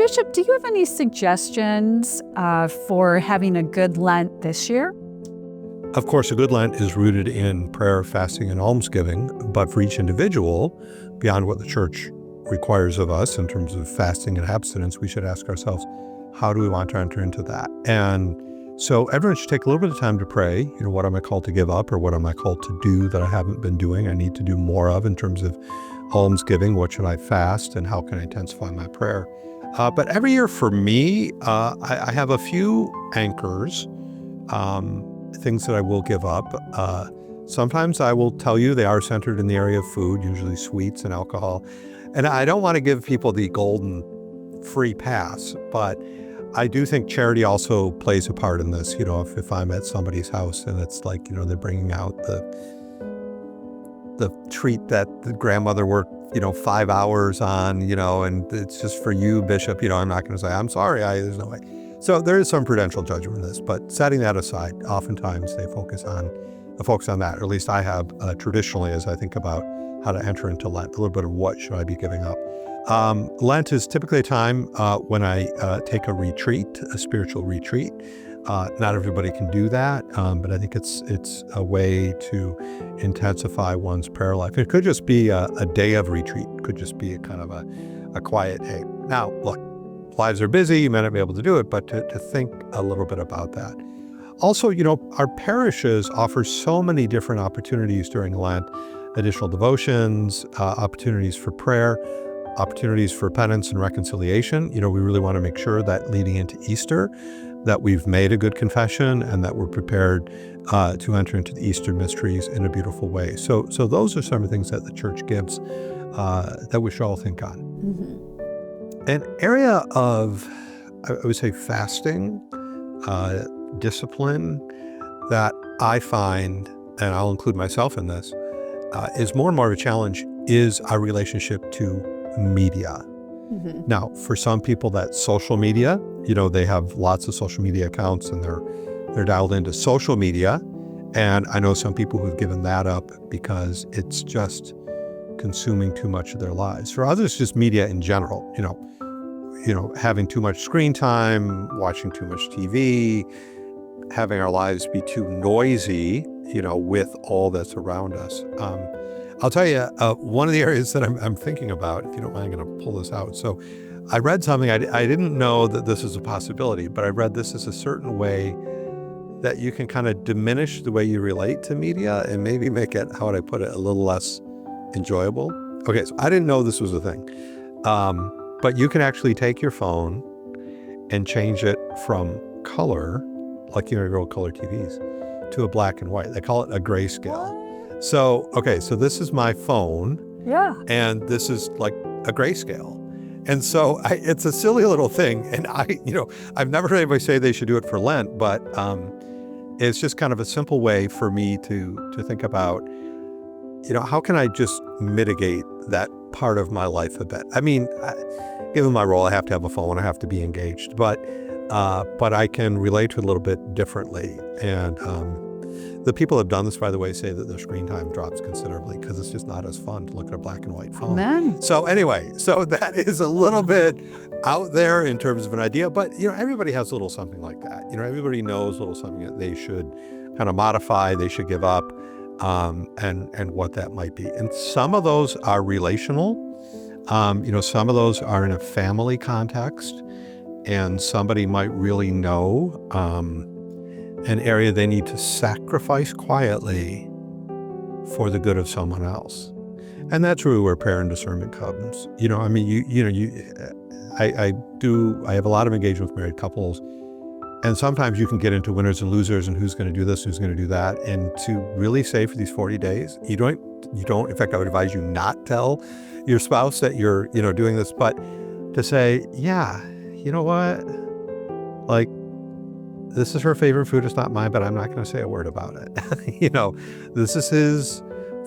Bishop, do you have any suggestions for having a good Lent this year? Of course, a good Lent is rooted in prayer, fasting, and almsgiving, but for each individual, beyond what the church requires of us in terms of fasting and abstinence, we should ask ourselves, how do we want to enter into that? And so everyone should take a little bit of time to pray. What am I called to give up, or what am I called to do that I haven't been doing, I need to do more of in terms of almsgiving? What should I fast, and how can I intensify my prayer? But every year for me, I have a few anchors, things that I will give up. Sometimes I will tell you they are centered in the area of food, usually sweets and alcohol. And I don't want to give people the golden free pass, but I do think charity also plays a part in this. If I'm at somebody's house and it's like, they're bringing out the treat that the grandmother worked, 5 hours on, and it's just for you, Bishop, I'm not going to say, I'm sorry, there's no way. So there is some prudential judgment in this, but setting that aside, oftentimes they focus on that, or at least I have traditionally, as I think about how to enter into Lent, a little bit of what should I be giving up. Lent is typically a time when I take a retreat, a spiritual retreat. Not everybody can do that, but I think it's a way to intensify one's prayer life. It could just be a day of retreat. It could just be a kind of a quiet day. Now, look, lives are busy. You may not be able to do it, but to think a little bit about that. Also, our parishes offer so many different opportunities during Lent, additional devotions, opportunities for prayer, opportunities for penance and reconciliation. We really want to make sure that leading into Easter, that we've made a good confession and that we're prepared to enter into the Easter mysteries in a beautiful way. So those are some of the things that the church gives that we should all think on. Mm-hmm. An area of, I would say, fasting, discipline that I find, and I'll include myself in this, is more and more of a challenge is our relationship to media. Mm-hmm. Now, for some people, that's social media. They have lots of social media accounts and they're dialed into social media. And I know some people who've given that up because it's just consuming too much of their lives. For others, just media in general, having too much screen time, watching too much TV, having our lives be too noisy, with all that's around us. I'll tell you, one of the areas that I'm thinking about, if you don't mind, I'm going to pull this out. So I read something, I didn't know that this is a possibility, but I read this is a certain way that you can kind of diminish the way you relate to media and maybe make it, how would I put it, a little less enjoyable. Okay, so I didn't know this was a thing. But you can actually take your phone and change it from color, like your old color TVs, to a black and white. They call it a grayscale. So this is my phone. Yeah. And this is like a grayscale. And so it's a silly little thing. And I've never heard anybody say they should do it for Lent, but it's just kind of a simple way for me to think about, how can I just mitigate that part of my life a bit? I mean, given my role, I have to have a phone, I have to be engaged, but I can relate to it a little bit differently. And the people who have done this, by the way, say that their screen time drops considerably because it's just not as fun to look at a black and white phone. Amen. So anyway, that is a little bit out there in terms of an idea, but everybody has a little something like that. Everybody knows a little something that they should kind of modify, they should give up, and what that might be. And some of those are relational. Some of those are in a family context, and somebody might really know an area they need to sacrifice quietly for the good of someone else. And that's really where prayer and discernment comes. I have a lot of engagement with married couples, and sometimes you can get into winners and losers and who's going to do this, who's going to do that. And to really say for these 40 days, you don't, in fact, I would advise you not tell your spouse that you're, doing this, but to say, yeah, you know what? Like, this is her favorite food. It's not mine, but I'm not going to say a word about it. This is his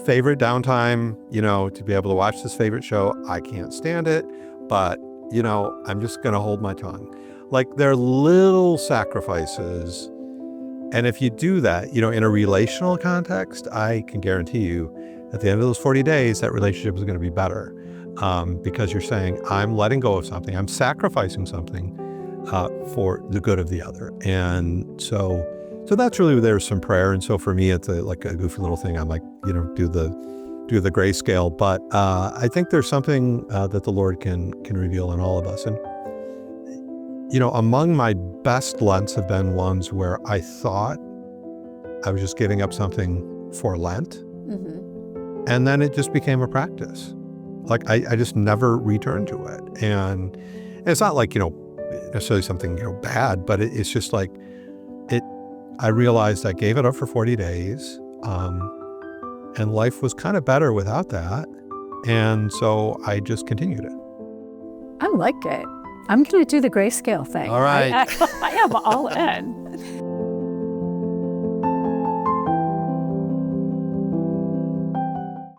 favorite downtime, to be able to watch this favorite show. I can't stand it, but, I'm just going to hold my tongue. Like, they're little sacrifices. And if you do that, in a relational context, I can guarantee you at the end of those 40 days, that relationship is going to be better. because you're saying, I'm letting go of something, I'm sacrificing something for the good of the other. And so that's really, there's some prayer. And so for me, it's like a goofy little thing. I'm like, do the grayscale. But I think there's something that the Lord can reveal in all of us. And, among my best Lents have been ones where I thought I was just giving up something for Lent. Mm-hmm. And then it just became a practice. Like I just never returned to it. And it's not like, necessarily something, bad, but it's just like I realized I gave it up for 40 days. And life was kind of better without that. And so I just continued it. I like it. I'm going to do the grayscale thing. All right. I am all in.